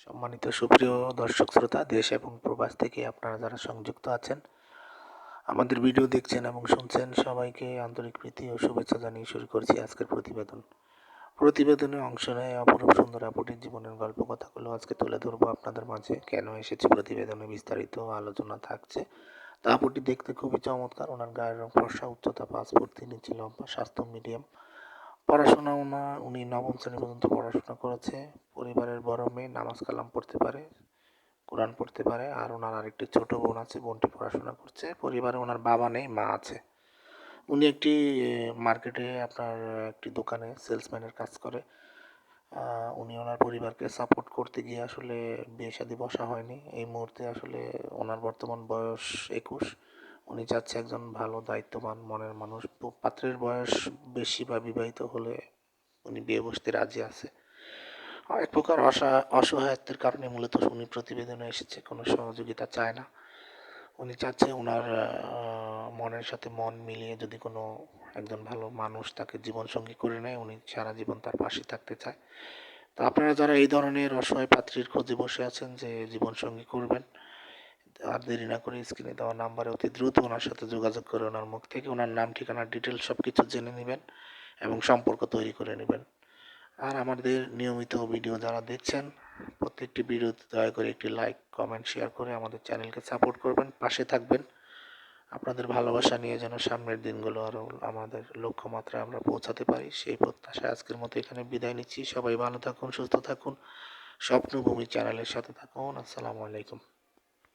সম্মানিত সুপ্রিয় দর্শক শ্রোতা, দেশ এবং প্রবাস থেকে আপনারা যারা সংযুক্ত আছেন, আমাদের ভিডিও দেখছেন এবং শুনছেন, সবাইকে আন্তরিক প্রীতি ও শুভেচ্ছা জানিয়ে শুরু করছি আজকের প্রতিবেদন। প্রতিবেদনে অংশ নেয় অপরূপ সুন্দর আপুটির জীবনের গল্প কথাগুলো আজকে তুলে ধরবো আপনাদের মাঝে। কেন এসেছে প্রতিবেদনে বিস্তারিত আলোচনা থাকছে। তা আপুটি দেখতে খুবই চমৎকার, ওনার গায়ের রং ফর্সা, উচ্চতা 5 ফুট, তিনি ছিল স্বাস্থ্য মিডিয়াম। পড়াশোনা উনি নবম শ্রেণী পর্যন্ত পড়াশোনা করেছে। পরিবারের বড় মেয়ে, নামাজ কালাম পড়তে পারে, কোরআন পড়তে পারে। আর ওনার আরেকটি ছোট বোন আছে, বোনটি পড়াশোনা করছে। পরিবারে ওনার বাবা নেই, মা আছে। উনি একটি মার্কেটে একটি দোকানে সেলসম্যানের কাজ করে। উনি ওনার পরিবারকে সাপোর্ট করতে গিয়ে আসলে বিয়ে শাদী বসা হয়নি। এই মুহূর্তে আসলে ওনার বর্তমান বয়স 21। উনি চাচ্ছে একজন ভালো দায়িত্ববান মনের মানুষ। পাত্রের বয়স বেশি বা বিবাহিত হলে উনি বিয়ে বসতে রাজি আছে। এক প্রকার অসহায়ত্বের কারণে মূলত উনি প্রতিবেদনে এসেছে, কোনো সহযোগিতা চায় না। উনি চাচ্ছে ওনার মনের সাথে মন মিলিয়ে যদি কোনো একজন ভালো মানুষ তাকে জীবনসঙ্গী করে নেয়, উনি সারা জীবন তার পাশে থাকতে চায়। তো আপনারা যারা এই ধরনের অসহায় পাত্রীর খোঁজে বসে আছেন যে জীবনসঙ্গী করবেন, আর দেরি না করে স্ক্রিনে দেওয়া নাম্বারে অতি দ্রুত ওনার সাথে যোগাযোগ করে ওনার মুখ থেকে ওনার নাম, ঠিকানা, ডিটেলস সব কিছু জেনে নেবেন এবং সম্পর্ক তৈরি করে নেবেন। আর আমাদের নিয়মিত ভিডিও যারা দেখছেন, প্রত্যেকটি ভিডিওতে দয়া করে একটি লাইক, কমেন্ট, শেয়ার করে আমাদের চ্যানেলকে সাপোর্ট করবেন, পাশে থাকবেন। আপনাদের ভালোবাসা নিয়ে যেন সামনের দিনগুলো আরও আমাদের লক্ষ্যমাত্রায় আমরা পৌঁছাতে পারি, সেই প্রত্যাশায় আজকের মতো এখানে বিদায় নিচ্ছি। সবাই ভালো থাকুন, সুস্থ থাকুন, স্বপ্নভূমি চ্যানেলের সাথে থাকুন। আসসালামু আলাইকুম।